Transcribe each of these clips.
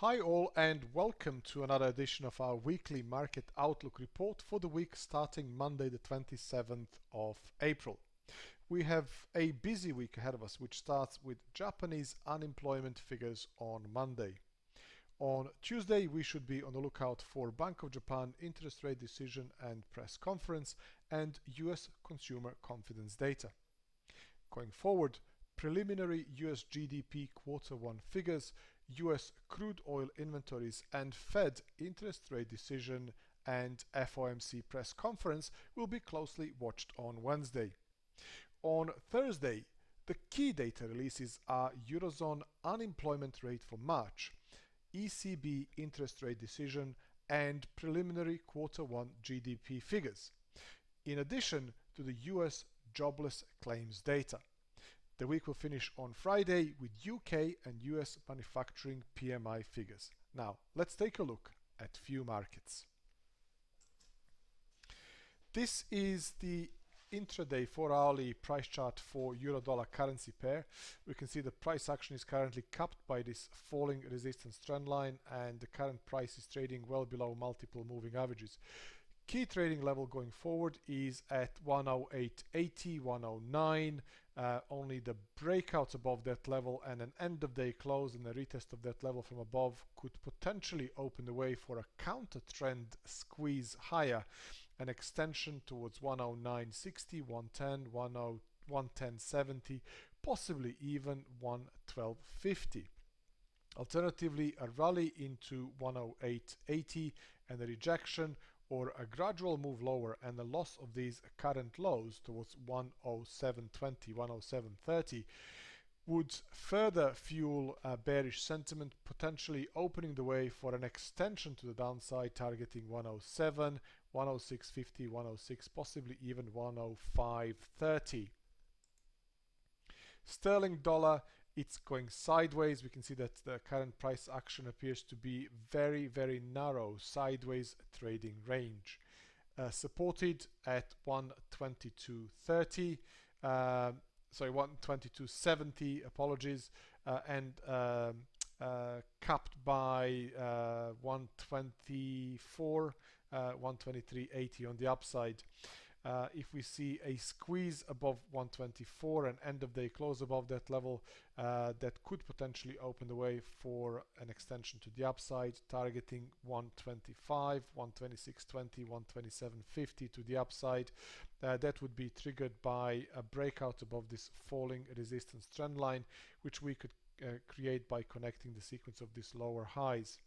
Hi all and welcome to another edition of our weekly market outlook report for the week starting Monday the 27th of April. We have a busy week ahead of us, which starts with Japanese unemployment figures on Monday. On Tuesday, we should be on the lookout for Bank of Japan interest rate decision and press conference and US consumer confidence data. Going forward, preliminary US GDP Q1 figures, US crude oil inventories and Fed interest rate decision and FOMC press conference will be closely watched on Wednesday. On Thursday, the key data releases are Eurozone unemployment rate for March, ECB interest rate decision and preliminary Q1 GDP figures, in addition to the US jobless claims data. The week will finish on Friday with UK and US manufacturing PMI figures. Now, let's take a look at few markets. This is the intraday 4-hourly price chart for euro-dollar currency pair. We can see the price action is currently capped by this falling resistance trend line and the current price is trading well below multiple moving averages. Key trading level going forward is at 108.80, 109. Only the breakout above that level and an end of day close and a retest of that level from above could potentially open the way for a counter trend squeeze higher, an extension towards 109.60, 110, 110.70, possibly even 112.50. Alternatively, a rally into 108.80 and a rejection or a gradual move lower and the loss of these current lows towards 107.20, 107.30 would further fuel bearish sentiment, potentially opening the way for an extension to the downside targeting 107, 106.50, 106, possibly even 105.30. Sterling dollar, it's going sideways. We can see that the current price action appears to be very narrow sideways trading range. Supported at 122.30, sorry, 122.70, apologies, and capped by 124, 123.80 on the upside. If we see a squeeze above 124 and end of day close above that level, that could potentially open the way for an extension to the upside, targeting 125, 126.20, 127.50 to the upside. That would be triggered by a breakout above this falling resistance trend line, which we could create by connecting the sequence of these lower highs.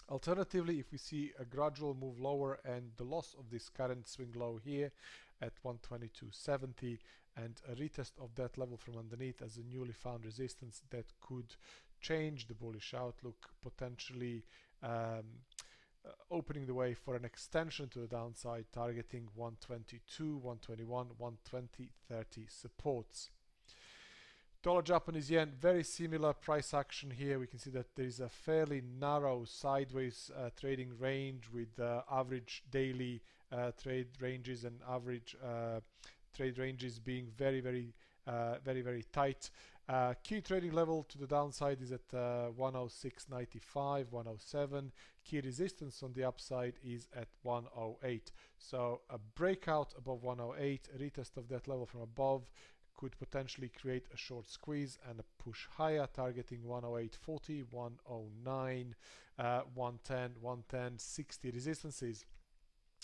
Alternatively, if we see a gradual move lower and the loss of this current swing low here at 122.70 and a retest of that level from underneath as a newly found resistance, that could change the bullish outlook, potentially opening the way for an extension to the downside targeting 122, 121, 120.30 supports. Dollar Japanese yen, very similar price action here. We can see that there is a fairly narrow sideways trading range with average daily trade ranges and average trade ranges being very tight. Key trading level to the downside is at 106.95, 107. Key resistance on the upside is at 108. So a breakout above 108, a retest of that level from above could potentially create a short squeeze and a push higher targeting 108.40, 109, 110, 110.60 resistances.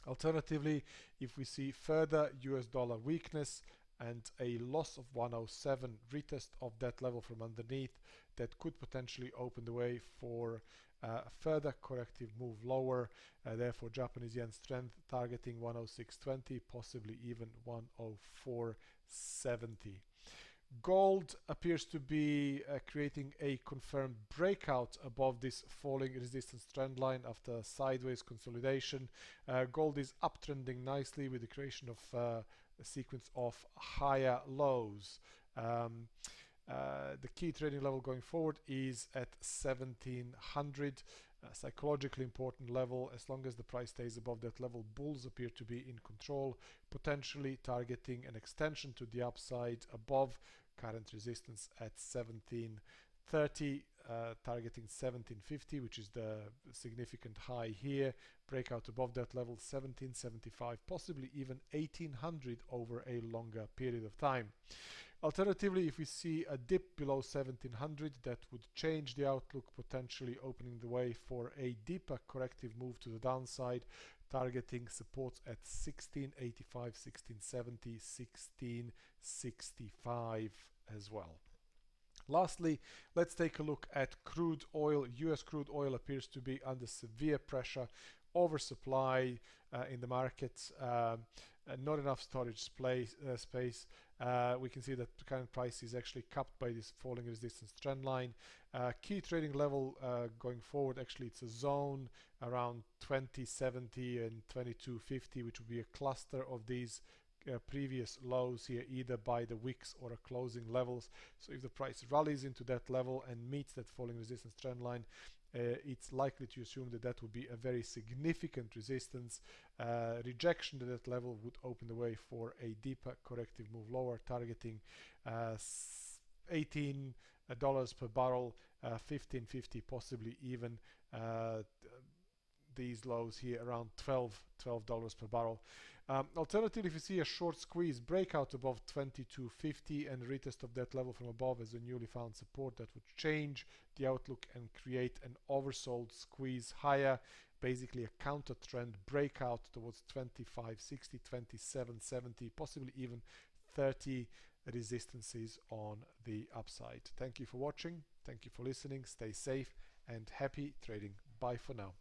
Alternatively, if we see further US dollar weakness and a loss of 107 retest of that level from underneath, that could potentially open the way for a further corrective move lower, therefore Japanese yen strength targeting 106.20, possibly even 104.70. Gold appears to be creating a confirmed breakout above this falling resistance trend line after sideways consolidation. Gold is uptrending nicely with the creation of a sequence of higher lows. The key trading level going forward is at 1700, a psychologically important level. As long as the price stays above that level, bulls appear to be in control, potentially targeting an extension to the upside above current resistance at 1730. targeting 1750, which is the significant high here. Breakout above that level 1775, possibly even 1800 over a longer period of time. Alternatively, if we see a dip below 1700, that would change the outlook, potentially opening the way for a deeper corrective move to the downside, targeting supports at 1685, 1670, 1665 as well. Lastly, let's take a look at crude oil. US crude oil appears to be under severe pressure, oversupply in the markets, not enough storage space. We can see that the current price is actually capped by this falling resistance trend line. Key trading level going forward, actually it's a zone around 2070 and 2250, which would be a cluster of these previous lows here, either by the wicks or a closing levels. So if the price rallies into that level and meets that falling resistance trend line, it's likely to assume that that would be a very significant resistance. Rejection to that level would open the way for a deeper corrective move lower, targeting $18 per barrel, 1550, possibly even these lows here around $12 per barrel. Alternatively, if you see a short squeeze breakout above 2250 and retest of that level from above as a newly found support, that would change the outlook and create an oversold squeeze higher, basically a counter trend breakout towards 2560, 2770, possibly even 30 resistances on the upside. Thank you for watching. Thank you for listening. Stay safe and happy trading. Bye for now.